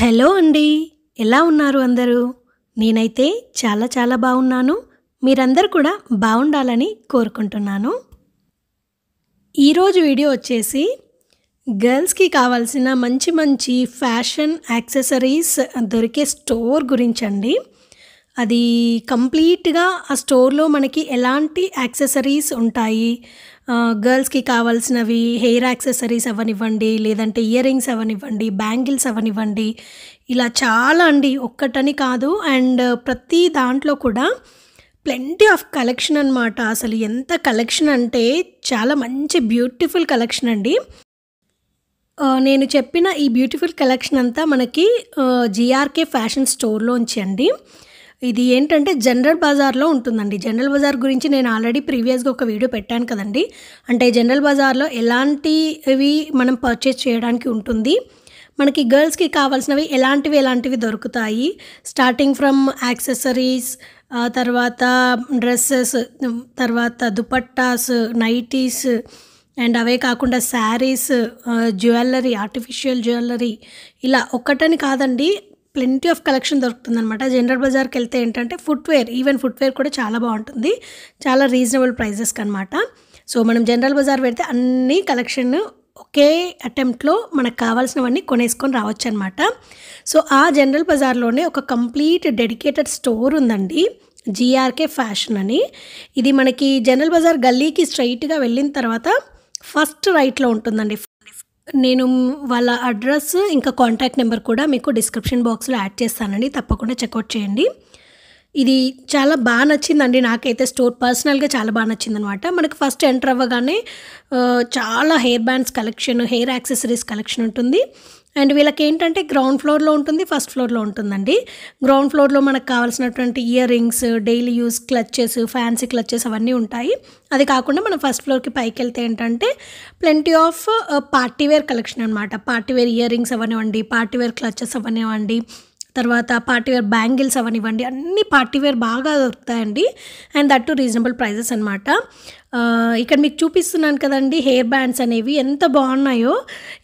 Hello అండి, ఎలా ఉన్నారు అందరూ? నేనైతే చాలా బాగున్నాను. మీరందరూ కూడా బాగుండాలని కోరుకుంటున్నాను. ఈరోజు వీడియో వచ్చేసి గర్ల్స్కి కావాల్సిన మంచి ఫ్యాషన్ యాక్సెసరీస్ దొరికే స్టోర్ గురించండి. అది కంప్లీట్గా ఆ స్టోర్లో మనకి ఎలాంటి యాక్సెసరీస్ ఉంటాయి, గర్ల్స్కి కావాల్సినవి హెయిర్ యాక్సెసరీస్ అవనివ్వండి, లేదంటే ఇయర్ రింగ్స్ అవనివ్వండి, బ్యాంగిల్స్ అవనివ్వండి, ఇలా చాలా అండి, ఒక్కటని కాదు. అండ్ ప్రతి దాంట్లో కూడా ప్లెంటీ ఆఫ్ కలెక్షన్ అనమాట. అసలు ఎంత కలెక్షన్ అంటే చాలా మంచి బ్యూటిఫుల్ కలెక్షన్ అండి. నేను చెప్పిన ఈ బ్యూటిఫుల్ కలెక్షన్ అంతా మనకి జిఆర్కే ఫ్యాషన్ స్టోర్లోంచి అండి. ఇది ఏంటంటే జనరల్ బజార్లో ఉంటుందండి. జనరల్ బజార్ గురించి నేను ఆల్రెడీ ప్రీవియస్గా ఒక వీడియో పెట్టాను కదండి. అంటే జనరల్ బజార్లో ఎలాంటివి మనం పర్చేస్ చేయడానికి ఉంటుంది, మనకి గర్ల్స్కి కావాల్సినవి ఎలాంటివి దొరుకుతాయి, స్టార్టింగ్ ఫ్రమ్ యాక్సెసరీస్, తర్వాత డ్రెస్సెస్, తర్వాత దుపట్టాస్, నైటీస్, అండ్ అవే కాకుండా శారీస్, జ్యువెలరీ, ఆర్టిఫిషియల్ జ్యువెలరీ, ఇలా ఒక్కటని కాదండి, ప్లెంటీ ఆఫ్ కలెక్షన్ దొరుకుతుందనమాట. జనరల్ బజార్కి వెళ్తే ఏంటంటే ఈవెన్ ఫుట్వేర్ కూడా చాలా బాగుంటుంది, చాలా రీజనబుల్ ప్రైజెస్కి అనమాట. సో మనం జనరల్ బజార్ పెడితే అన్ని కలెక్షన్ ఒకే అటెంప్ట్లో మనకు కావాల్సినవన్నీ కొనేసుకొని రావచ్చు అనమాట. సో ఆ జనరల్ బజార్లోనే ఒక కంప్లీట్ డెడికేటెడ్ స్టోర్ ఉందండి, జిఆర్కే ఫ్యాషన్ అని. ఇది మనకి జనరల్ బజార్ గల్లీకి స్ట్రైట్గా వెళ్ళిన తర్వాత ఫస్ట్ రైట్లో ఉంటుందండి. నేను వాళ్ళ అడ్రస్ ఇంకా కాంటాక్ట్ నెంబర్ కూడా మీకు డిస్క్రిప్షన్ బాక్స్లో యాడ్ చేస్తానండి, తప్పకుండా చెక్అవుట్ చేయండి. ఇది చాలా బాగా నచ్చిందండి నాకైతే. స్టోర్ పర్సనల్గా చాలా బాగా నచ్చింది అనమాట. మనకి ఫస్ట్ ఎంటర్ అవ్వగానే చాలా hair bands collection, hair accessories collection ఉంటుంది. అండ్ వీళ్ళకి ఏంటంటే గ్రౌండ్ ఫ్లోర్లో ఉంటుంది, ఫస్ట్ ఫ్లోర్లో ఉంటుందండి. గ్రౌండ్ ఫ్లోర్లో మనకు కావాల్సినటువంటి ear rings, daily use clutches, fancy clutches అవన్నీ ఉంటాయి. అది కాకుండా మనం ఫస్ట్ ఫ్లోర్కి పైకి వెళ్తే ఏంటంటే ప్లెంటీ ఆఫ్ పార్టీవేర్ కలెక్షన్ అనమాట. పార్టీవేర్ ఇయర్ రింగ్స్ అవనివ్వండి, పార్టీవేర్ క్లచెస్ అవనివ్వండి, తర్వాత పార్టీవేర్ బ్యాంగిల్స్ అవనివ్వండి, అన్ని పార్టీవేర్ బాగా దొరుకుతాయండి. And that too reasonable prices అనమాట. ఇక్కడ మీకు చూపిస్తున్నాను కదండి హెయిర్ బ్యాండ్స్ అనేవి ఎంత బాగున్నాయో.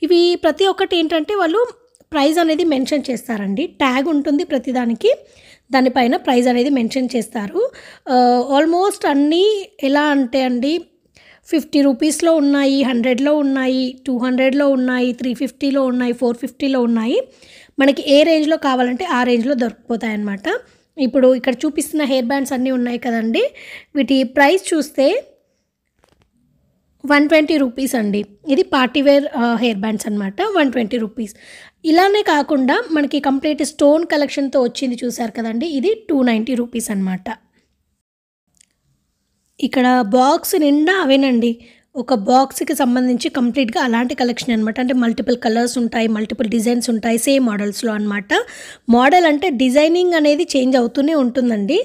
ఇవి ప్రతి ఒక్కటి ఏంటంటే వాళ్ళు ప్రైస్ అనేది మెన్షన్ చేస్తారండి, ట్యాగ్ ఉంటుంది ప్రతిదానికి, దానిపైన ప్రైస్ అనేది మెన్షన్ చేస్తారు. ఆల్మోస్ట్ అన్నీ ఎలా అంటే అండి 50 రూపీస్లో ఉన్నాయి, 100లో ఉన్నాయి, 200లో ఉన్నాయి, 350లో ఉన్నాయి, 450లో ఉన్నాయి. మనకి ఏ రేంజ్లో కావాలంటే ఆ రేంజ్లో దొరికిపోతాయి అన్నమాట. ఇప్పుడు ఇక్కడ చూపిస్తున్న హెయిర్ బ్యాండ్స్ అన్నీ ఉన్నాయి కదండి, వీటి ప్రైస్ చూస్తే 120 రూపీస్ అండి. ఇది పార్టీవేర్ హెయిర్ బ్యాండ్స్ అనమాట, 120 రూపీస్. ఇలానే కాకుండా మనకి కంప్లీట్ స్టోన్ కలెక్షన్తో వచ్చింది చూసారు కదండి, ఇది 290 రూపీస్ అనమాట. ఇక్కడ బాక్స్ నిండా అవేనండి, ఒక బాక్స్కి సంబంధించి కంప్లీట్గా అలాంటి కలెక్షన్ అనమాట. అంటే మల్టిపుల్ కలర్స్ ఉంటాయి, మల్టిపుల్ డిజైన్స్ ఉంటాయి, సేమ్ మోడల్స్లో అనమాట. మోడల్ అంటే డిజైనింగ్ అనేది చేంజ్ అవుతూనే ఉంటుందండి,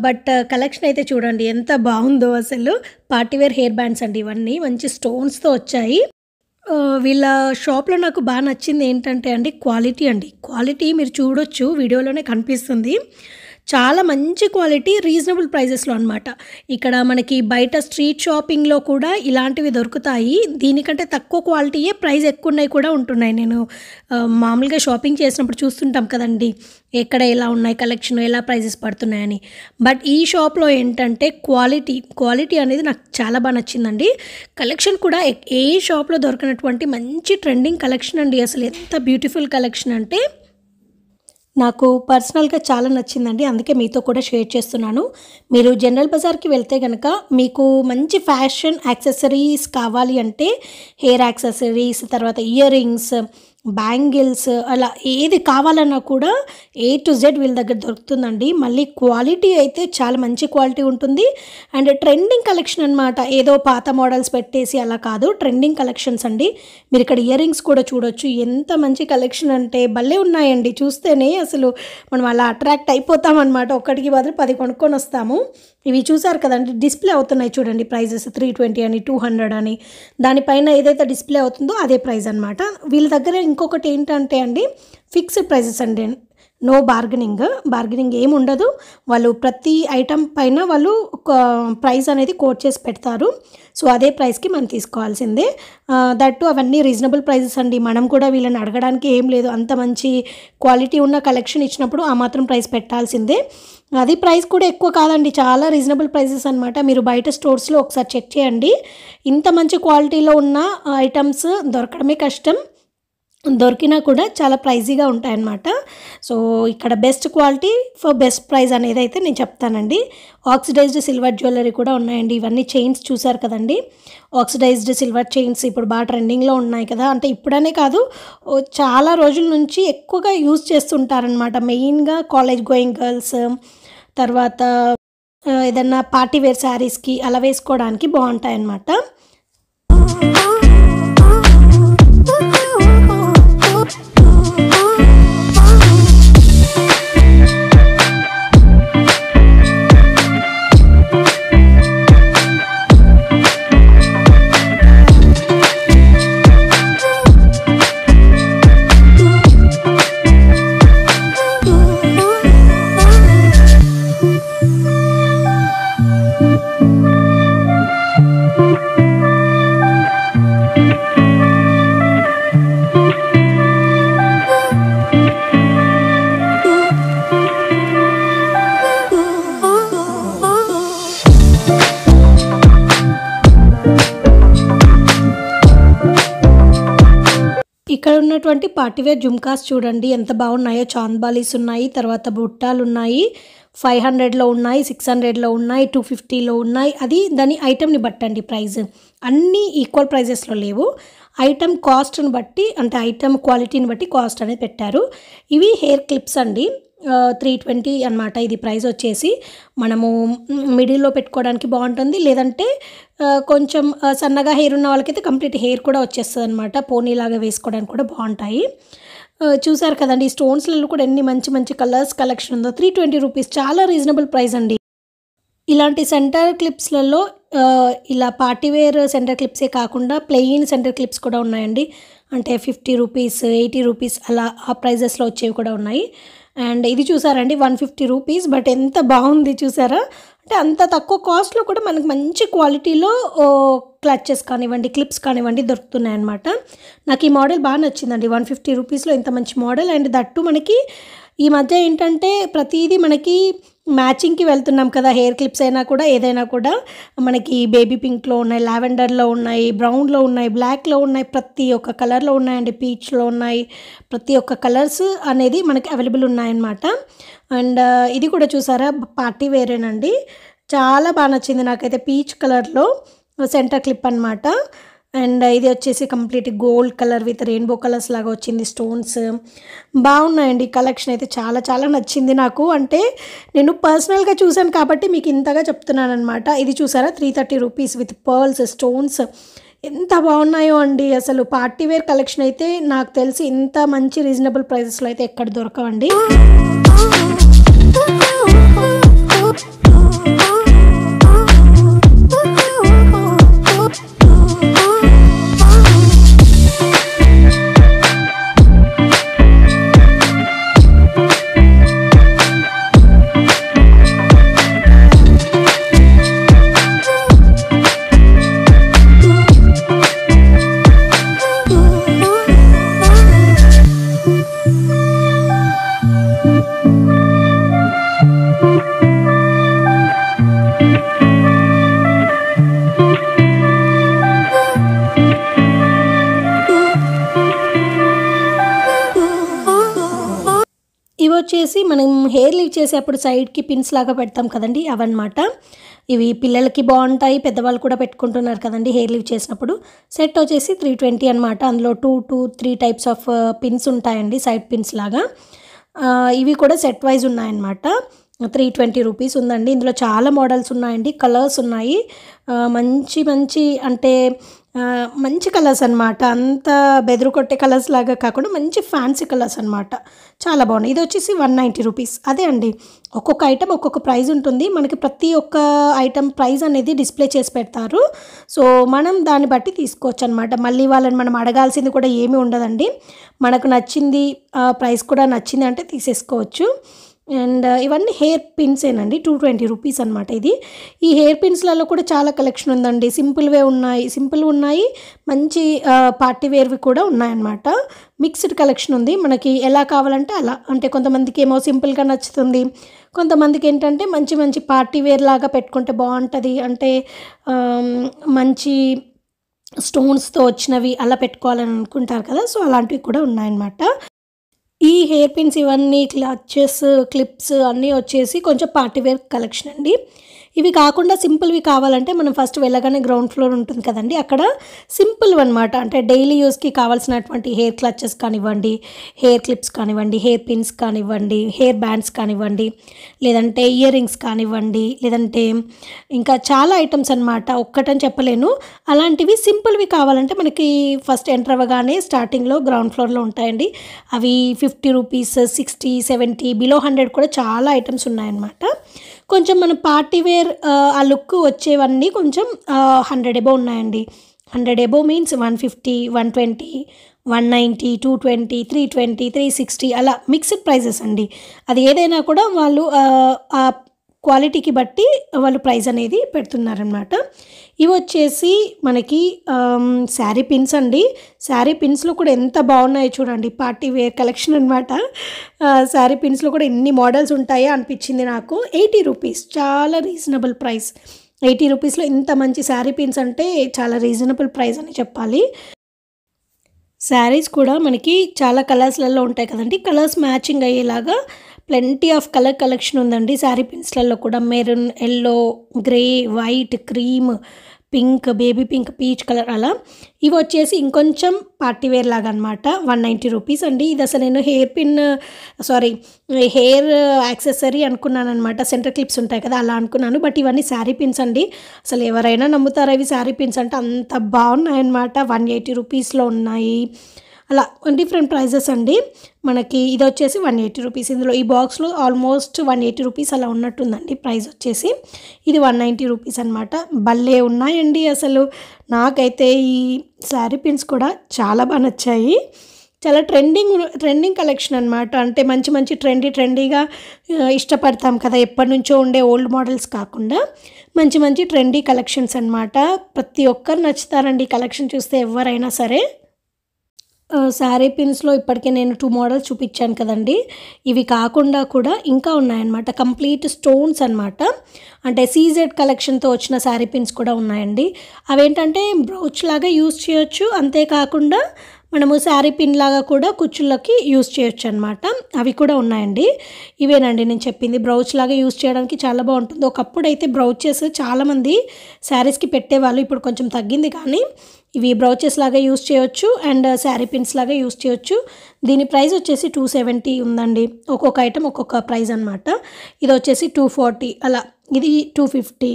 బట్ కలెక్షన్ అయితే చూడండి ఎంత బాగుందో అసలు. పార్టీవేర్ హెయిర్ బ్యాండ్స్ అండి ఇవన్నీ, మంచి స్టోన్స్తో వచ్చాయి. వీళ్ళ షాప్లో నాకు బాగా నచ్చింది ఏంటంటే అండి క్వాలిటీ అండి. క్వాలిటీ మీరు చూడొచ్చు, వీడియోలోనే కనిపిస్తుంది. చాలా మంచి క్వాలిటీ రీజనబుల్ ప్రైజెస్‌లో అనమాట. ఇక్కడ మనకి బయట స్ట్రీట్ షాపింగ్‌లో కూడా ఇలాంటివి దొరుకుతాయి. దీనికంటే తక్కువ క్వాలిటీయే ప్రైస్ ఎక్కువున్నయి కూడా ఉంటున్నాయి. నేను మామూలుగా షాపింగ్ చేసినప్పుడు చూస్తుంటాం కదండీ! ఎక్కడ ఎలా ఉన్నాయి కలెక్షన్, ఎలా ప్రైజెస్ పడుతున్నాయని. బట్ ఈ షాప్‌లో ఏంటంటే క్వాలిటీ అనేది నాకు చాలా బా నచ్చిందండి. కలెక్షన్ కూడా ఏ షాప్‌లో దొరకనటువంటి మంచి ట్రెండింగ్ కలెక్షన్ అండి. అసలు ఎంత బ్యూటిఫుల్ కలెక్షన్ అంటే నాకు పర్సనల్‌గా చాలా నచ్చిందండి. అందుకే మీతో కూడా షేర్ చేస్తున్నాను. మీరు జనరల్ బజార్‌కి వెళ్తే గనక మీకు మంచి ఫ్యాషన్ యాక్సెసరీస్ కావాలి అంటే హెయిర్ యాక్సెసరీస్, తర్వాత ఇయర్ రింగ్స్, బ్యాంగిల్స్ అలా ఏది కావాలన్నా కూడా ఏ టు జెడ్ వీళ్ళ దగ్గర దొరుకుతుందండి. మళ్ళీ క్వాలిటీ అయితే చాలా మంచి క్వాలిటీ ఉంటుంది. అండ్ ట్రెండింగ్ కలెక్షన్ అనమాట. ఏదో పాత మోడల్స్ పెట్టేసి అలా కాదు. ట్రెండింగ్ కలెక్షన్స్ అండి. మీరు ఇక్కడ ఇయర్ రింగ్స్ కూడా చూడొచ్చు. ఎంత మంచి కలెక్షన్ అంటే భలే ఉన్నాయండి. చూస్తేనే అసలు మనం అలా అట్రాక్ట్ అయిపోతామన్నమాట. ఒక్కటికి బదులు 10 కొనుక్కొని వస్తాము. ఇవి చూసారు కదండి, డిస్ప్లే అవుతున్నాయి చూడండి ప్రైజెస్ 320 అని, 200 అని. దానిపైన ఏదైతే డిస్ప్లే అవుతుందో అదే ప్రైస్ అనమాట. వీళ్ళ దగ్గర ఇంకొకటి ఏంటంటే అండి, ఫిక్స్డ్ ప్రైజెస్ అండి. నో బార్గెనింగ్ ఏమి ఉండదు. వాళ్ళు ప్రతి ఐటమ్ పైన వాళ్ళు ఒక ప్రైస్ అనేది కోట్ చేసి పెడతారు. సో అదే ప్రైస్కి మనం తీసుకోవాల్సిందే. దట్టు అవన్నీ రీజనబుల్ ప్రైజెస్ అండి. మనం కూడా వీళ్ళని అడగడానికి ఏం లేదు. అంత మంచి క్వాలిటీ ఉన్న కలెక్షన్ ఇచ్చినప్పుడు ఆ మాత్రం ప్రైస్ పెట్టాల్సిందే. అది ప్రైస్ కూడా ఎక్కువ కాదండి. చాలా రీజనబుల్ ప్రైజెస్ అనమాట. మీరు బయట స్టోర్స్లో ఒకసారి చెక్ చేయండి. ఇంత మంచి క్వాలిటీలో ఉన్న ఐటమ్స్ దొరకడమే కష్టం. దొరికినా కూడా చాలా ప్రైజీగా ఉంటాయన్నమాట. సో ఇక్కడ best quality for best price అనేది అయితే నేను చెప్తానండి. ఆక్సిడైజ్డ్ సిల్వర్ జ్యువెలరీ కూడా ఉన్నాయండి. ఇవన్నీ చైన్స్ చూసారు కదండి. ఆక్సిడైజ్డ్ సిల్వర్ చైన్స్ ఇప్పుడు బాగా ట్రెండింగ్లో ఉన్నాయి కదా. అంటే ఇప్పుడనే కాదు, చాలా రోజుల నుంచి ఎక్కువగా యూజ్ చేస్తుంటారనమాట. మెయిన్గా కాలేజ్ గోయింగ్ గర్ల్స్, తర్వాత ఏదన్నా పార్టీ వేర్ శారీస్కి అలా వేసుకోవడానికి బాగుంటాయన్నమాట. ఇక్కడ ఉన్నటువంటి పార్టీవేర్ జుమ్కాస్ చూడండి ఎంత బాగున్నాయో. చాంద్బాలీస్ ఉన్నాయి, తర్వాత బుట్టాలు ఉన్నాయి. 500లో ఉన్నాయి, 600లో ఉన్నాయి, 250లో ఉన్నాయి. అది దాని ఐటెంని బట్టండి ప్రైస్. అన్నీ ఈక్వల్ ప్రైజెస్లో లేవు. ఐటెం కాస్ట్ని బట్టి, అంటే ఐటెం క్వాలిటీని బట్టి కాస్ట్ అనేది పెట్టారు. ఇవి హెయిర్ క్లిప్స్ అండి. 320 అనమాట ఇది ప్రైస్ వచ్చేసి. మనము మిడిల్లో పెట్టుకోవడానికి బాగుంటుంది. లేదంటే కొంచెం సన్నగా హెయిర్ ఉన్న వాళ్ళకైతే కంప్లీట్ హెయిర్ కూడా వచ్చేస్తుంది అనమాట. పోనీలాగా వేసుకోవడానికి కూడా బాగుంటాయి. చూసారు కదండి, ఈ స్టోన్స్లలో కూడా ఎన్ని మంచి మంచి కలర్స్ కలెక్షన్ ఉందో. 320 రూపీస్ చాలా రీజనబుల్ ప్రైస్ అండి. ఇలాంటి సెంటర్ క్లిప్స్లలో ఇలా పార్టీవేర్ సెంటర్ క్లిప్సే కాకుండా ప్లెయిన్ సెంటర్ క్లిప్స్ కూడా ఉన్నాయండి. అంటే 50 రూపీస్, 80 రూపీస్ అలా ఆ ప్రైజెస్లో వచ్చేవి కూడా ఉన్నాయి. అండ్ ఇది చూసారండి 150 రూపీస్. బట్ ఎంత బాగుంది చూసారా. అంటే అంత తక్కువ కాస్ట్లో కూడా మనకు మంచి క్వాలిటీలో క్లచెస్ కానివ్వండి, క్లిప్స్ కానివ్వండి దొరుకుతున్నాయి అన్నమాట. నాకు ఈ మోడల్ బాగా నచ్చిందండి. 150 రూపీస్లో ఇంత మంచి మోడల్. అండ్ దట్టు మనకి ఈ మధ్య ఏంటంటే ప్రతిదీ మనకి మ్యాచింగ్కి వెళ్తున్నాం కదా. హెయిర్ క్లిప్స్ అయినా కూడా ఏదైనా కూడా మనకి బేబీ పింక్లో ఉన్నాయి, లావెండర్లో ఉన్నాయి, బ్రౌన్లో ఉన్నాయి, బ్లాక్లో ఉన్నాయి, ప్రతి ఒక్క కలర్లో ఉన్నాయండి. పీచ్లో ఉన్నాయి. ప్రతి ఒక్క కలర్స్ అనేది మనకి అవైలబుల్ ఉన్నాయన్నమాట. అండ్ ఇది కూడా చూసారా పార్టీ వేరేనండి. చాలా బాగా నచ్చింది నాకైతే. పీచ్ కలర్లో సెంటర్ క్లిప్ అనమాట. అండ్ ఇది వచ్చేసి complete gold colour with rainbow colours లాగా వచ్చింది. స్టోన్స్ బాగున్నాయండి. కలెక్షన్ అయితే చాలా చాలా నచ్చింది నాకు. అంటే నేను పర్సనల్గా చూశాను కాబట్టి మీకు ఇంతగా చెప్తున్నాను అనమాట. ఇది చూసారా 330 రూపీస్ విత్ పర్ల్స్, స్టోన్స్ ఎంత బాగున్నాయో అండి. అసలు పార్టీవేర్ కలెక్షన్ అయితే నాకు తెలిసి ఇంత మంచి రీజనబుల్ ప్రైసెస్లో అయితే ఎక్కడ దొరకవండి. వచ్చేసి మనం హెయిర్ లీవ్ చేసేప్పుడు సైడ్కి పిన్స్ లాగా పెడతాం కదండి, అవన్నమాట. ఇవి పిల్లలకి బాగుంటాయి, పెద్దవాళ్ళు కూడా పెట్టుకుంటున్నారు కదండి హెయిర్ లీవ్ చేసినప్పుడు. సెట్ వచ్చేసి 320 అనమాట. అందులో 2 to 3 టైప్స్ ఆఫ్ పిన్స్ ఉంటాయండి, సైడ్ పిన్స్ లాగా. ఇవి కూడా సెట్ వైజ్ ఉన్నాయన్నమాట. 320 రూపీస్ ఉందండి. ఇందులో చాలా మోడల్స్ ఉన్నాయండి, కలర్స్ ఉన్నాయి. మంచి మంచి అంటే మంచి కలర్స్ అనమాట. అంత బెదురు కొట్టే కలర్స్ లాగా కాకుండా మంచి ఫ్యాన్సీ కలర్స్ అనమాట. చాలా బాగున్నాయి. ఇది వచ్చేసి 190 రూపీస్. అదే అండి, ఒక్కొక్క ఐటమ్ ఒక్కొక్క ప్రైస్ ఉంటుంది. మనకి ప్రతి ఒక్క ఐటమ్ ప్రైస్ అనేది డిస్ప్లే చేసి పెడతారు. సో మనం దాన్ని బట్టి తీసుకోవచ్చు అనమాట. మళ్ళీ వాళ్ళని మనం అడగాల్సింది కూడా ఏమీ ఉండదండి. మనకు నచ్చింది, ప్రైస్ కూడా నచ్చింది అంటే తీసేసుకోవచ్చు. అండ్ ఇవన్నీ హెయిర్ పిన్సేనండి. 220 రూపీస్ అనమాట ఇది. ఈ హెయిర్ పిన్స్లలో కూడా చాలా కలెక్షన్ ఉందండి. సింపుల్వే ఉన్నాయి, మంచి పార్టీ వేర్వి కూడా ఉన్నాయన్నమాట. మిక్స్డ్ కలెక్షన్ ఉంది. మనకి ఎలా కావాలంటే అలా, అంటే కొంతమందికి ఏమో సింపుల్గా నచ్చుతుంది, కొంతమందికి ఏంటంటే మంచి మంచి పార్టీ వేర్ లాగా పెట్టుకుంటే బాగుంటుంది, అంటే మంచి స్టోన్స్తో వచ్చినవి అలా పెట్టుకోవాలని అనుకుంటారు కదా. సో అలాంటివి కూడా ఉన్నాయన్నమాట. ఈ హెయిర్ పిన్స్ ఇవన్నీ క్లచెస్, క్లిప్స్ అన్నీ వచ్చేసి కొంచెం పార్టీ వేర్ కలెక్షన్ అండి. ఇవి కాకుండా సింపుల్వి కావాలంటే మనం ఫస్ట్ వెళ్ళగానే గ్రౌండ్ ఫ్లోర్ ఉంటుంది కదండి, అక్కడ సింపుల్ అనమాట. అంటే డైలీ యూస్కి కావాల్సినటువంటి హెయిర్ క్లచెస్ కానివ్వండి, హెయిర్ క్లిప్స్ కానివ్వండి, హెయిర్ పిన్స్ కానివ్వండి, హెయిర్ బ్యాండ్స్ కానివ్వండి, లేదంటే ఇయర్ రింగ్స్ కానివ్వండి, లేదంటే ఇంకా చాలా ఐటమ్స్ అనమాట. ఒక్కటని చెప్పలేను. అలాంటివి సింపుల్వి కావాలంటే మనకి ఫస్ట్ ఎంటర్ అవ్వగానే స్టార్టింగ్లో గ్రౌండ్ ఫ్లోర్లో ఉంటాయండి. అవి 50 రూపీస్, 60, 70, బిలో 100 కూడా చాలా ఐటమ్స్ ఉన్నాయన్నమాట. కొంచెం మన పార్టీ వేర్ ఆ లుక్ వచ్చేవన్నీ కొంచెం 100 ఎబో ఉన్నాయండి. 100 ఎబో మీన్స్ 150, 120, 190, 220, 320, 360 అలా మిక్స్డ్ ప్రైజెస్ అండి. అది ఏదైనా కూడా వాళ్ళు ఆ క్వాలిటీకి బట్టి వాళ్ళు ప్రైస్ అనేది పెడుతున్నారనమాట. ఇవి వచ్చేసి మనకి శారీ పిన్స్ అండి. శారీ పిన్స్లో కూడా ఎంత బాగున్నాయో చూడండి, పార్టీ వేర్ కలెక్షన్ అనమాట. శారీ పిన్స్లో కూడా ఎన్ని మోడల్స్ ఉంటాయో అనిపించింది నాకు. 80 రూపీస్ చాలా రీజనబుల్ ప్రైస్. 80 రూపీస్లో ఇంత మంచి శారీ పిన్స్ అంటే చాలా రీజనబుల్ ప్రైస్ అని చెప్పాలి. శారీస్ కూడా మనకి చాలా కలర్స్లలో ఉంటాయి కదండి, కలర్స్ మ్యాచింగ్ అయ్యేలాగా ప్లెంటీ ఆఫ్ కలర్ కలెక్షన్ ఉందండి. శారీ పిన్స్లలో కూడా maroon, yellow, grey, white, cream, pink, baby pink, peach colour అలా. ఇవి వచ్చేసి ఇంకొంచెం పార్టీ వేర్ లాగా అనమాట. 190 రూపీస్ అండి. ఇది అసలు నేను హెయిర్ యాక్సెసరీ అనుకున్నాను అనమాట. సెంటర్ క్లిప్స్ ఉంటాయి కదా అలా అనుకున్నాను, బట్ ఇవన్నీ శారీ పిన్స్ అండి. అసలు ఎవరైనా నమ్ముతారా ఇవి శారీ పిన్స్ అంటే? అంత బాగున్నాయన్నమాట. 180 రూపీస్లో ఉన్నాయి. అలా డిఫరెంట్ ప్రైజెస్ అండి. మనకి ఇది వచ్చేసి 180 రూపీస్. ఇందులో ఈ బాక్స్లో ఆల్మోస్ట్ 180 రూపీస్ అలా ఉన్నట్టుందండి ప్రైస్ వచ్చేసి. ఇది 190 రూపీస్ అనమాట. భలే ఉన్నాయండి అసలు. నాకైతే ఈ శారీ పిన్స్ కూడా చాలా బాగా నచ్చాయి. చాలా ట్రెండింగ్ కలెక్షన్ అనమాట. అంటే మంచి మంచి ట్రెండీగా ఇష్టపడతాం కదా, ఎప్పటి నుంచో ఉండే ఓల్డ్ మోడల్స్ కాకుండా మంచి మంచి ట్రెండీ కలెక్షన్స్ అనమాట. ప్రతి ఒక్కరు నచ్చుతారండి ఈ కలెక్షన్ చూస్తే, ఎవరైనా సరే. శారీ పిన్స్లో ఇప్పటికే నేను 2 మోడల్స్ చూపించాను కదండి. ఇవి కాకుండా కూడా ఇంకా ఉన్నాయన్నమాట. కంప్లీట్ స్టోన్స్ అనమాట. అంటే సీజెడ్ కలెక్షన్తో వచ్చిన శారీ పిన్స్ కూడా ఉన్నాయండి. అవేంటంటే బ్రౌచ్ లాగా యూజ్ చేయొచ్చు, అంతేకాకుండా మనము శారీ పిన్ లాగా కూడా కుచ్చుళ్ళకి యూజ్ చేయొచ్చు అనమాట. అవి కూడా ఉన్నాయండి. ఇవేనండి నేను చెప్పింది. బ్రౌచ్ లాగా యూజ్ చేయడానికి చాలా బాగుంటుంది. ఒకప్పుడు అయితే బ్రౌచెస్ చాలామంది శారీస్కి పెట్టేవాళ్ళు, ఇప్పుడు కొంచెం తగ్గింది, కానీ ఇవి బ్రౌచెస్ లాగా యూజ్ చేయొచ్చు అండ్ శారీ పిన్స్ లాగా యూజ్ చేయొచ్చు. దీని ప్రైస్ వచ్చేసి 270 ఉందండి. ఒక్కొక్క ఐటమ్ ఒక్కొక్క ప్రైస్ అనమాట. ఇది వచ్చేసి 240 అలా, ఇది 250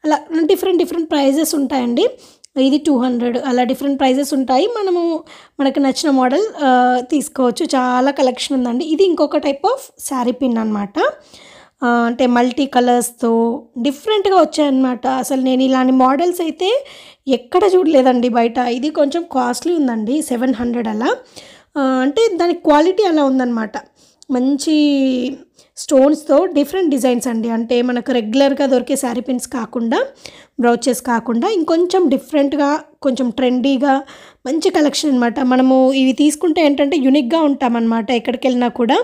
అలా డిఫరెంట్ ప్రైజెస్ ఉంటాయండి. ఇది 200 అలా డిఫరెంట్ ప్రైజెస్ ఉంటాయి. మనకు నచ్చిన మోడల్ తీసుకోవచ్చు. చాలా కలెక్షన్ ఉందండి. ఇది ఇంకొక టైప్ ఆఫ్ శారీ పిన్ అనమాట. అంటే మల్టీ కలర్స్తో డిఫరెంట్గా వచ్చాయన్నమాట. అసలు నేను ఇలాంటి మోడల్స్ అయితే ఎక్కడ చూడలేదండి బయట. ఇది కొంచెం కాస్ట్లీ ఉందండి, 700 అలా. అంటే దాని క్వాలిటీ అలా ఉందన్నమాట. మంచి స్టోన్స్తో డిఫరెంట్ డిజైన్స్ అండి. అంటే మనకు రెగ్యులర్గా దొరికే శారీ పిన్స్ కాకుండా, బ్రౌచెస్ కాకుండా ఇంకొంచెం డిఫరెంట్గా, కొంచెం ట్రెండీగా మంచి కలెక్షన్ అనమాట. మనము ఇవి తీసుకుంటే ఏంటంటే యూనిక్గా ఉంటామన్నమాట ఎక్కడికి వెళ్ళినా కూడా.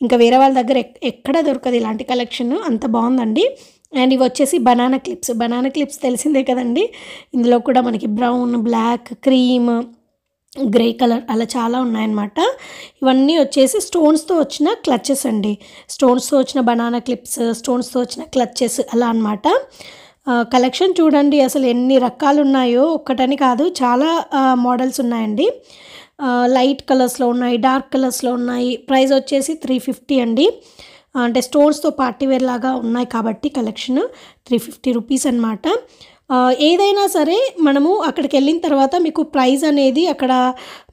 ఇంకా వేరే వాళ్ళ దగ్గర ఎక్కడ దొరకదు ఇలాంటి కలెక్షన్. అంత బాగుందండి. అండ్ ఇవి వచ్చేసి బనానా క్లిప్స్ తెలిసిందే కదండి. ఇందులో కూడా మనకి brown, black, cream grey colour అలా చాలా ఉన్నాయన్నమాట. ఇవన్నీ వచ్చేసి స్టోన్స్‌తో వచ్చిన క్లచెస్ అండి. స్టోన్స్‌తో వచ్చిన బనానా క్లిప్స్, స్టోన్స్‌తో వచ్చిన క్లచెస్ అలా అనమాట. కలెక్షన్ చూడండి అసలు ఎన్ని రకాలున్నాయో, ఒక్కటని కాదు చాలా మోడల్స్ ఉన్నాయండి. లైట్ కలర్స్‌లో ఉన్నాయి, డార్క్ కలర్స్‌లో ఉన్నాయి. ప్రైస్ వచ్చేసి 350 అండి. అంటే స్టోన్స్‌తో పార్టీ వేర్ లాగా ఉన్నాయి కాబట్టి కలెక్షన్ 350 రూపీస్ అనమాట. ఏదైనా సరే మనము అక్కడికెళ్ళిన తర్వాత మీకు ప్రైస్ అనేది అక్కడ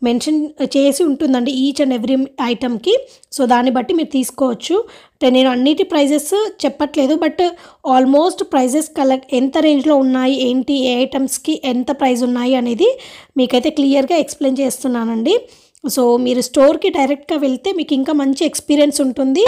మెన్షన్ చేసి ఉంటుందండి ఈచ్ అండ్ ఎవ్రీ ఐటెంకి. సో దాన్ని బట్టి మీరు తీసుకోవచ్చు. అంటే నేను అన్నిటి ప్రైజెస్ చెప్పట్లేదు, బట్ ఆల్మోస్ట్ ప్రైజెస్ ఎంత రేంజ్లో ఉన్నాయి, ఏంటి, ఏ ఐటమ్స్కి ఎంత ప్రైస్ ఉన్నాయి అనేది మీకైతే క్లియర్గా ఎక్స్ప్లెయిన్ చేస్తున్నానండి. సో మీరు స్టోర్కి డైరెక్ట్గా వెళ్తే మీకు ఇంకా మంచి ఎక్స్పీరియన్స్ ఉంటుంది.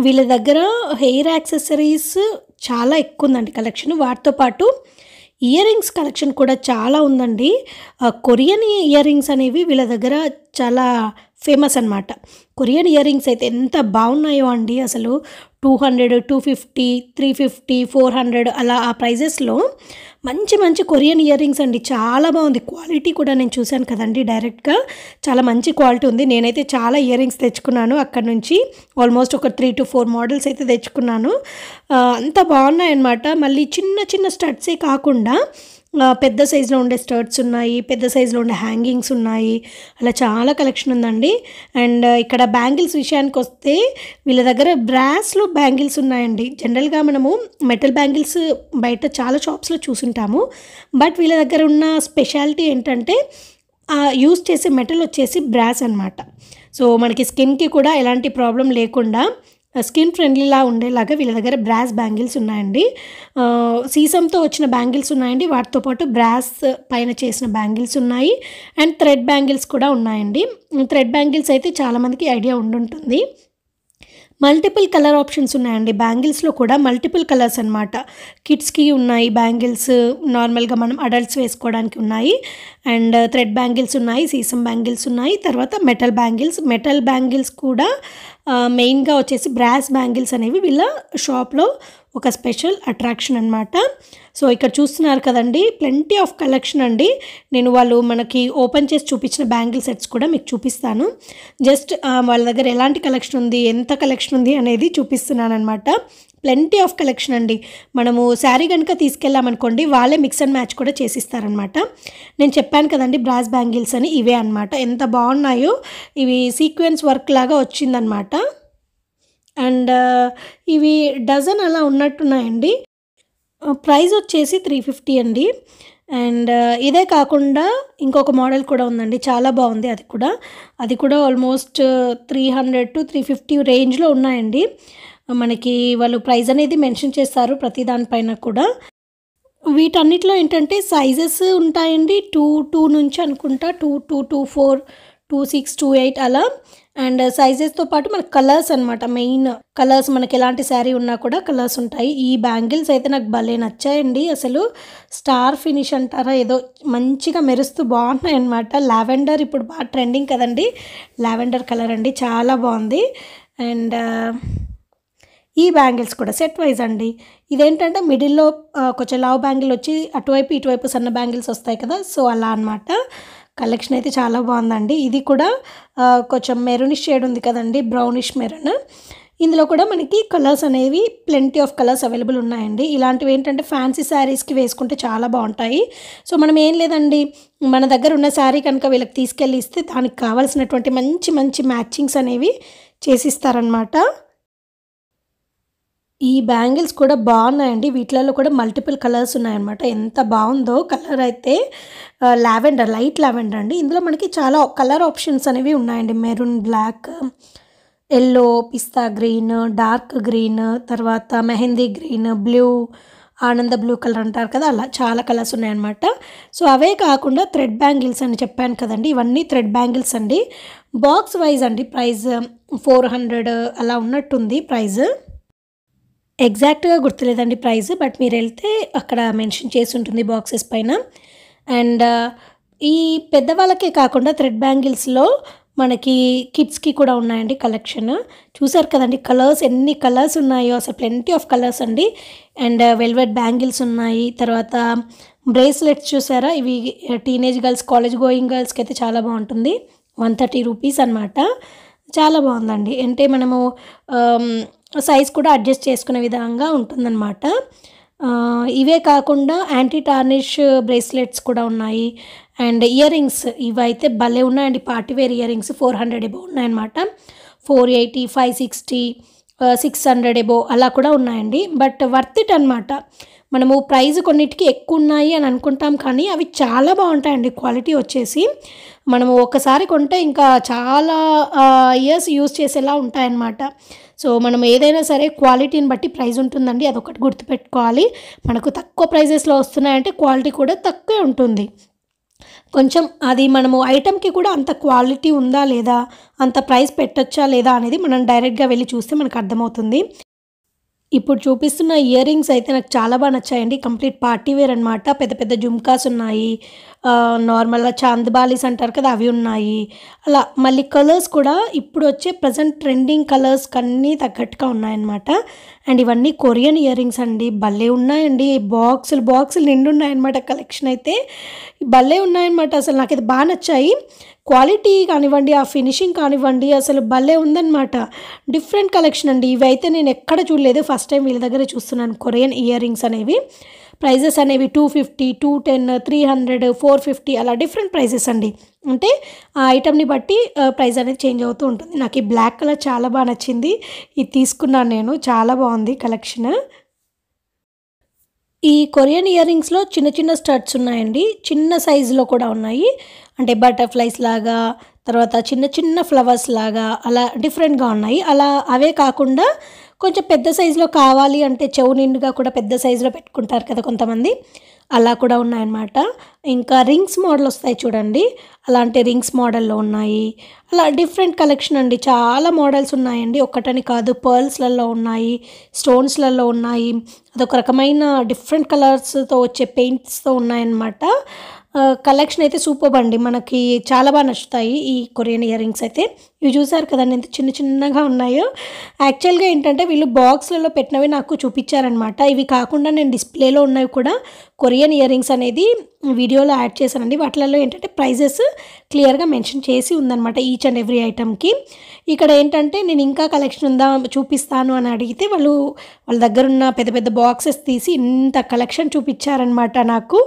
వీళ్ళ దగ్గర హెయిర్ యాక్సెసరీస్ చాలా ఎక్కువ ఉందండి కలెక్షన్. వాటితో పాటు ఇయర్ రింగ్స్ కలెక్షన్ కూడా చాలా ఉందండి. కొరియన్ ఇయర్ రింగ్స్ అనేవి వీళ్ళ దగ్గర చాలా ఫేమస్ అనమాట. కొరియన్ ఇయర్ రింగ్స్ అయితే ఎంత బాగున్నాయో అండి అసలు. 200, 250, 350, 400 అలా ఆ ప్రైజెస్లో మంచి మంచి కొరియన్ ఇయర్ రింగ్స్ అండి. చాలా బాగుంది. క్వాలిటీ కూడా నేను చూశాను కదండి డైరెక్ట్గా, చాలా మంచి క్వాలిటీ ఉంది. నేనైతే చాలా ఇయర్ రింగ్స్ తెచ్చుకున్నాను అక్కడ నుంచి. ఆల్మోస్ట్ ఒక 3 to 4 మోడల్స్ అయితే తెచ్చుకున్నాను. అంత బాగున్నాయి అన్నమాట. మళ్ళీ చిన్న చిన్న స్టడ్సే కాకుండా పెద్ద సైజులో ఉండే స్టర్ట్స్ ఉన్నాయి, పెద్ద సైజులో ఉండే హ్యాంగింగ్స్ ఉన్నాయి, అలా చాలా కలెక్షన్ ఉందండి. అండ్ ఇక్కడ బ్యాంగిల్స్ విషయానికి వస్తే వీళ్ళ దగ్గర బ్రాస్లో బ్యాంగిల్స్ ఉన్నాయండి. జనరల్గా మనము మెటల్ బ్యాంగిల్స్ బయట చాలా షాప్స్లో చూసుంటాము, బట్ వీళ్ళ దగ్గర ఉన్న స్పెషాలిటీ ఏంటంటే యూస్ చేసే మెటల్ వచ్చేసి బ్రాస్ అనమాట. సో మనకి స్కిన్కి కూడా ఎలాంటి ప్రాబ్లం లేకుండా స్కిన్ ఫ్రెండ్లీలా ఉండేలాగా వీళ్ళ దగ్గర బ్రాస్ బ్యాంగిల్స్ ఉన్నాయండి. సీసంతో వచ్చిన బ్యాంగిల్స్ ఉన్నాయండి, వాటితో పాటు బ్రాస్ పైన చేసిన బ్యాంగిల్స్ ఉన్నాయి. అండ్ థ్రెడ్ బ్యాంగిల్స్ కూడా ఉన్నాయండి. థ్రెడ్ బ్యాంగిల్స్ అయితే చాలామందికి ఐడియా ఉండుంటుంది. మల్టిపుల్ కలర్ ఆప్షన్స్ ఉన్నాయండి బ్యాంగిల్స్లో కూడా. మల్టిపుల్ కలర్స్ అనమాట. కిడ్స్కి ఉన్నాయి బ్యాంగిల్స్, నార్మల్గా మనం అడల్ట్స్ వేసుకోవడానికి ఉన్నాయి. అండ్ థ్రెడ్ బ్యాంగిల్స్ ఉన్నాయి, సీసం బ్యాంగిల్స్ ఉన్నాయి, తర్వాత మెటల్ బ్యాంగిల్స్ కూడా మెయిన్గా వచ్చేసి బ్రాస్ బ్యాంగిల్స్ అనేవి వీళ్ళ షాప్లో ఒక స్పెషల్ అట్రాక్షన్ అనమాట. సో ఇక్కడ చూస్తున్నారు కదండి, ప్లెంటీ ఆఫ్ కలెక్షన్ అండి. నేను వాళ్ళు మనకి ఓపెన్ చేసి చూపించిన బ్యాంగిల్ సెట్స్ కూడా మీకు చూపిస్తాను. జస్ట్ వాళ్ళ దగ్గర ఎలాంటి కలెక్షన్ ఉంది, ఎంత కలెక్షన్ ఉంది అనేది చూపిస్తున్నాను అనమాట. ప్లెంటీ ఆఫ్ కలెక్షన్ అండి. మనము శారీ కనుక తీసుకెళ్ళామనుకోండి, వాళ్ళే మిక్స్ అండ్ మ్యాచ్ కూడా చేసిస్తారనమాట. నేను చెప్పాను కదండి బ్రాస్ బ్యాంగిల్స్ అని, ఇవే అనమాట. ఎంత బాగున్నాయో, ఇవి సీక్వెన్స్ వర్క్ లాగా వచ్చిందనమాట. అండ్ ఇవి డజన్ అలా ఉన్నట్టున్నాయండి. ప్రైస్ వచ్చేసి 350 అండి. అండ్ ఇదే కాకుండా ఇంకొక మోడల్ కూడా ఉందండి, చాలా బాగుంది. అది కూడా ఆల్మోస్ట్ 300 to 350 రేంజ్లో ఉన్నాయండి. మనకి వాళ్ళు ప్రైస్ అనేది మెన్షన్ చేస్తారు ప్రతి దానిపైన కూడా. వీటన్నిటిలో ఏంటంటే సైజెస్ ఉంటాయండి. 2 నుంచి అనుకుంటా, 2, 4, 2, 6, 2, 8 అలా. అండ్ సైజెస్తో పాటు మనకు కలర్స్ అనమాట. మెయిన్ కలర్స్ మనకి ఎలాంటి శారీ ఉన్నా కూడా కలర్స్ ఉంటాయి. ఈ బ్యాంగిల్స్ అయితే నాకు భలే నచ్చాయండి. అసలు స్టార్ ఫినిష్ అంటారా, ఏదో మంచిగా మెరుస్తూ బాగున్నాయి అనమాట. లావెండర్ ఇప్పుడు బాగా ట్రెండింగ్ కదండి, లావెండర్ కలర్ అండి, చాలా బాగుంది. అండ్ ఈ బ్యాంగిల్స్ కూడా సెట్ వైజ్ అండి. ఇదేంటంటే మిడిల్‌లో కొంచెం లావు బ్యాంగిల్ వచ్చి అటువైపు, ఇటువైపు సన్న బ్యాంగిల్స్ వస్తాయి కదా! సో, అలా అనమాట. కలెక్షన్ అయితే చాలా బాగుందండి. ఇది కూడా కొంచెం మెరూనిష్ షేడ్ ఉంది కదండీ! Brownish maroon. ఇందులో కూడా మనకి కలర్స్ అనేవి ప్లెంటీ ఆఫ్ కలర్స్ అవైలబుల్ ఉన్నాయండి. ఇలాంటివి ఏంటంటే ఫ్యాన్సీ శారీస్‌కి వేసుకుంటే చాలా బాగుంటాయి. సో, మనం ఏం లేదండి, మన దగ్గర ఉన్న శారీ కనుక వీళ్ళకి తీసుకెళ్ళి ఇస్తే దానికి కావాల్సినటువంటి మంచి మంచి మ్యాచింగ్స్ అనేవి చేసిస్తారనమాట. ఈ బ్యాంగిల్స్ కూడా బాగున్నాయండి. వీటిలలో కూడా మల్టిపుల్ కలర్స్ ఉన్నాయన్నమాట. ఎంత బాగుందో కలర్ అయితే లావెండర్, లైట్ లావెండర్ అండి. ఇందులో మనకి చాలా కలర్ ఆప్షన్స్ అనేవి ఉన్నాయండి. మెరూన్, బ్లాక్, యెల్లో, పిస్తా గ్రీన్, డార్క్ గ్రీన్, తర్వాత మెహందీ గ్రీన్, బ్లూ, ఆనంద బ్లూ కలర్ అంటారు కదా! అలా చాలా కలర్స్ ఉన్నాయన్నమాట. సో, అవే కాకుండా థ్రెడ్ బ్యాంగిల్స్ అని చెప్పాను కదండి! ఇవన్నీ థ్రెడ్ బ్యాంగిల్స్ అండి. బాక్స్ వైజ్ అండి. ప్రైస్ 400 అలా ఉన్నట్టుంది ప్రైస్. ఎగ్జాక్ట్‌గా గుర్తులేదండి ప్రైస్. బట్ మీరెళ్తే అక్కడ మెన్షన్ చేసి ఉంటుంది బాక్సెస్ పైన. అండ్ ఈ పెద్దవాళ్ళకే కాకుండా థ్రెడ్ బ్యాంగిల్స్‌లో మనకి కిడ్స్‌కి కూడా ఉన్నాయండి కలెక్షన్. చూసారు కదండీ కలర్స్, ఎన్ని కలర్స్ ఉన్నాయో, అసలు ప్లెంటీ ఆఫ్ కలర్స్ అండి. అండ్ వెల్వెట్ బ్యాంగిల్స్ ఉన్నాయి. తర్వాత బ్రేస్లెట్స్ చూసారా? ఇవి టీనేజ్ గర్ల్స్, కాలేజ్ గోయింగ్ గర్ల్స్‌కి అయితే చాలా బాగుంటుంది. 130 రూపీస్ అనమాట. చాలా బాగుందండి. అంటే మనము సైజ్ కూడా అడ్జస్ట్ చేసుకునే విధంగా ఉంటుందన్నమాట. ఇవే కాకుండా యాంటీ టార్నిష్ బ్రేస్లెట్స్ కూడా ఉన్నాయి. అండ్ ఇయర్ రింగ్స్ ఇవైతే భలే ఉన్నాయండి. Party wear earrings 400 above ఉన్నాయన్నమాట. 480, 560, 600 ఎబో అలా కూడా ఉన్నాయండి. బట్ వర్త్ ఇట్ అనమాట. మనము ప్రైస్ కొన్నిటికి ఎక్కువ ఉన్నాయి అని అనుకుంటాం, కానీ అవి చాలా బాగుంటాయండి. క్వాలిటీ వచ్చేసి మనము ఒకసారి కొంటే ఇంకా చాలా ఇయర్స్ యూజ్ చేసేలా ఉంటాయన్నమాట. సో, మనం ఏదైనా సరే క్వాలిటీని బట్టి ప్రైస్ ఉంటుందండి. అదొకటి గుర్తుపెట్టుకోవాలి. మనకు తక్కువ ప్రైజెస్లో వస్తున్నాయంటే క్వాలిటీ కూడా తక్కువే ఉంటుంది. కొంచెం అది మనము ఐటెంకి కూడా అంత క్వాలిటీ ఉందా లేదా, అంత ప్రైస్ పెట్టొచ్చా లేదా అనేది మనం డైరెక్ట్‌గా వెళ్ళి చూస్తే మనకు అర్థమవుతుంది. ఇప్పుడు చూపిస్తున్న ఇయర్ రింగ్స్ అయితే నాకు చాలా బాగా నచ్చాయండి. కంప్లీట్ పార్టీ వేర్ అనమాట. పెద్ద పెద్ద జుమ్కాస్ ఉన్నాయి. నార్మల్‌గా చాంద్ బాలీస్ అంటారు కదా! అవి ఉన్నాయి. అలా మళ్ళీ కలర్స్ కూడా ఇప్పుడు వచ్చే ప్రెజెంట్ ట్రెండింగ్ కలర్స్‌కి అన్నీ తగ్గట్టుగా ఉన్నాయన్నమాట. అండ్ ఇవన్నీ కొరియన్ ఇయర్ రింగ్స్ అండి. భలే ఉన్నాయండి. బాక్సులు బాక్సులు నిండున్నాయన్నమాట. కలెక్షన్ అయితే భలే ఉన్నాయన్నమాట. అసలు నాకైతే బాగా నచ్చాయి. క్వాలిటీ కానివ్వండి, ఆ ఫినిషింగ్ కానివ్వండి, అసలు భలే ఉందన్నమాట. డిఫరెంట్ కలెక్షన్ అండి. ఇవైతే నేను ఎక్కడ చూడలేదు. ఫస్ట్ టైం వీళ్ళ దగ్గరే చూస్తున్నాను కొరియన్ ఇయర్ రింగ్స్ అనేవి. ప్రైజెస్ అనేవి 250, 210, 300, 450 అలా డిఫరెంట్ ప్రైజెస్ అండి. అంటే ఆ ఐటెంని బట్టి ప్రైస్ అనేది చేంజ్ అవుతూ ఉంటుంది. నాకు ఈ బ్లాక్ కలర్ చాలా బాగా నచ్చింది. ఇది తీసుకున్నాను నేను. చాలా బాగుంది కలెక్షన్. ఈ కొరియన్ ఇయర్ రింగ్స్‌లో చిన్న చిన్న స్టడ్స్ ఉన్నాయండి. చిన్న సైజులో కూడా ఉన్నాయి. అంటే బటర్‌ఫ్లైస్ లాగా, తర్వాత చిన్న చిన్న ఫ్లవర్స్ లాగా అలా డిఫరెంట్‌గా ఉన్నాయి. అలా అవే కాకుండా కొంచెం పెద్ద సైజులో కావాలి అంటే చెవు నిండుగా కూడా పెద్ద సైజులో పెట్టుకుంటారు కదా కొంతమంది. అలా కూడా ఉన్నాయన్నమాట. ఇంకా రింగ్స్ మోడల్ వస్తాయి చూడండి. అలాంటి రింగ్స్ మోడల్‌లో ఉన్నాయి. అలా డిఫరెంట్ కలెక్షన్ అండి. చాలా మోడల్స్ ఉన్నాయండి. ఒక్కటని కాదు, పర్ల్స్‌లలో ఉన్నాయి, స్టోన్స్‌లలో ఉన్నాయి. అదొక రకమైన డిఫరెంట్ కలర్స్‌తో వచ్చే పెయింట్స్‌తో ఉన్నాయన్నమాట. కలెక్షన్ అయితే సూపర్బ్ అండి. మనకి చాలా బాగా నచ్చుతాయి ఈ కొరియన్ ఇయర్ రింగ్స్ అయితే. ఇవి చూసారు కదండి ఎంత చిన్న చిన్నగా ఉన్నాయో. యాక్చువల్‌గా ఏంటంటే వీళ్ళు బాక్స్‌లలో పెట్టినవి నాకు చూపించారనమాట. ఇవి కాకుండా నేను డిస్ప్లేలో ఉన్నవి కూడా కొరియన్ ఇయర్ రింగ్స్ అనేది వీడియోలో యాడ్ చేశానండి. వాటిలలో ఏంటంటే ప్రైజెస్ క్లియర్‌గా మెన్షన్ చేసి ఉందన్నమాట ఈచ్ అండ్ ఎవ్రీ ఐటెంకి. ఇక్కడ ఏంటంటే నేను ఇంకా కలెక్షన్ ఉందా చూపిస్తాను అని అడిగితే వాళ్ళ దగ్గర ఉన్న పెద్ద పెద్ద బాక్సెస్ తీసి ఇంత కలెక్షన్ చూపించారనమాట నాకు.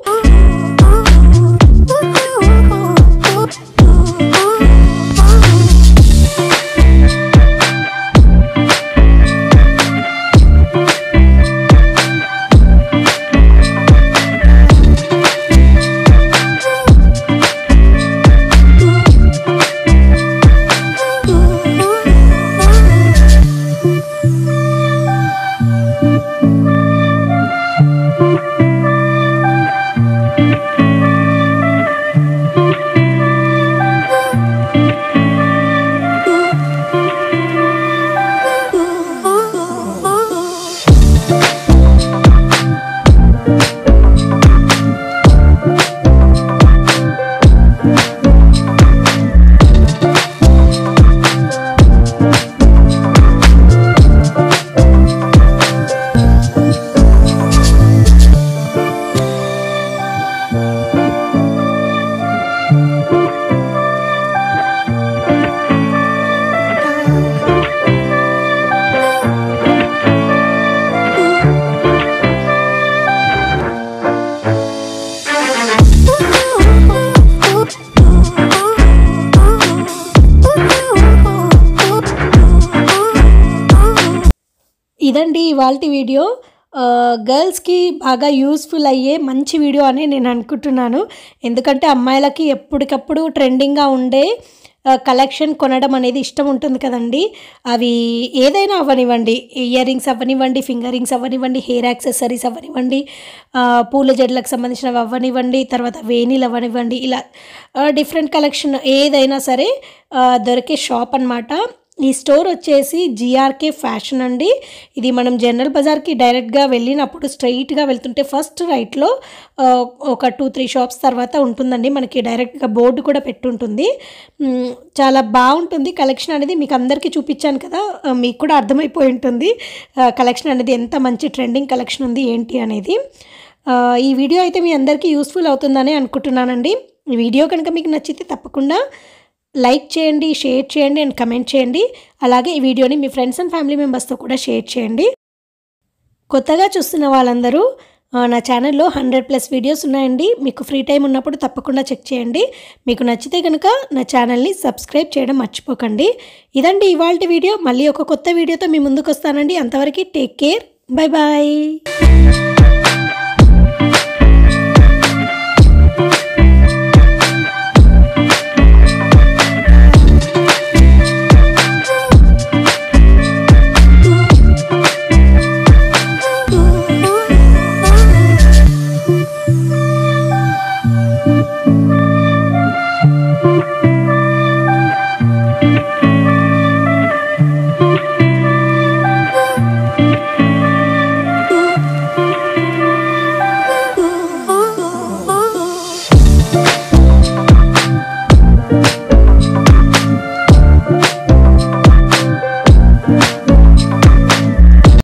ఇవాల్టి వీడియో గర్ల్స్‌కి బాగా యూజ్‌ఫుల్ అయ్యే మంచి వీడియో అని నేను అనుకుంటున్నాను. ఎందుకంటే అమ్మాయిలకి ఎప్పటికప్పుడు ట్రెండింగ్‌గా ఉండే కలెక్షన్ కొనడం అనేది ఇష్టం ఉంటుంది కదండీ! అవి ఏదైనా అవ్వనివ్వండి, ఇయర్ రింగ్స్ అవ్వనివ్వండి, ఫింగర్ రింగ్స్ అవ్వనివ్వండి, హెయిర్ యాక్సెసరీస్ అవ్వనివ్వండి, పూల జడలకు సంబంధించినవి అవ్వనివ్వండి, తర్వాత వేణీలు అవ్వనివ్వండి, ఇలా డిఫరెంట్ కలెక్షన్ ఏదైనా సరే దొరికే షాప్ అనమాట. ఈ స్టోర్ వచ్చేసి జీఆర్కే ఫ్యాషన్ అండి. ఇది మనం జనరల్ బజార్‌కి డైరెక్ట్‌గా వెళ్ళినప్పుడు స్ట్రెయిట్‌గా వెళ్తుంటే ఫస్ట్ రైట్‌లో ఒక 2, 3 షాప్స్ తర్వాత ఉంటుందండి. మనకి డైరెక్ట్‌గా బోర్డు కూడా పెట్టుంటుంది. చాలా బావుంటుంది కలెక్షన్ అనేది. మీకు అందరికీ చూపించాను కదా! మీకు కూడా అర్థమైపోయి ఉంటుంది కలెక్షన్ అనేది ఎంత మంచి ట్రెండింగ్ కలెక్షన్ ఉంది ఏంటి అనేది. ఈ వీడియో అయితే మీ అందరికీ యూస్‌ఫుల్ అవుతుందని అనుకుంటున్నానండి. ఈ వీడియో కనుక మీకు నచ్చితే తప్పకుండా లైక్ చేయండి, షేర్ చేయండి అండ్ కమెంట్ చేయండి. అలాగే ఈ వీడియోని మీ ఫ్రెండ్స్ అండ్ ఫ్యామిలీ మెంబర్స్‌తో కూడా షేర్ చేయండి. కొత్తగా చూస్తున్న వాళ్ళందరూ నా ఛానల్‌లో 100+ వీడియోస్ ఉన్నాయండి. మీకు ఫ్రీ టైం ఉన్నప్పుడు తప్పకుండా చెక్ చేయండి. మీకు నచ్చితే కనుక నా ఛానల్‌ని సబ్స్క్రైబ్ చేయడం మర్చిపోకండి. ఇదండి ఇవాల్టి వీడియో. మళ్ళీ ఒక కొత్త వీడియోతో మీ ముందుకు వస్తానండి. అంతవరకు టేక్ కేర్. Bye bye.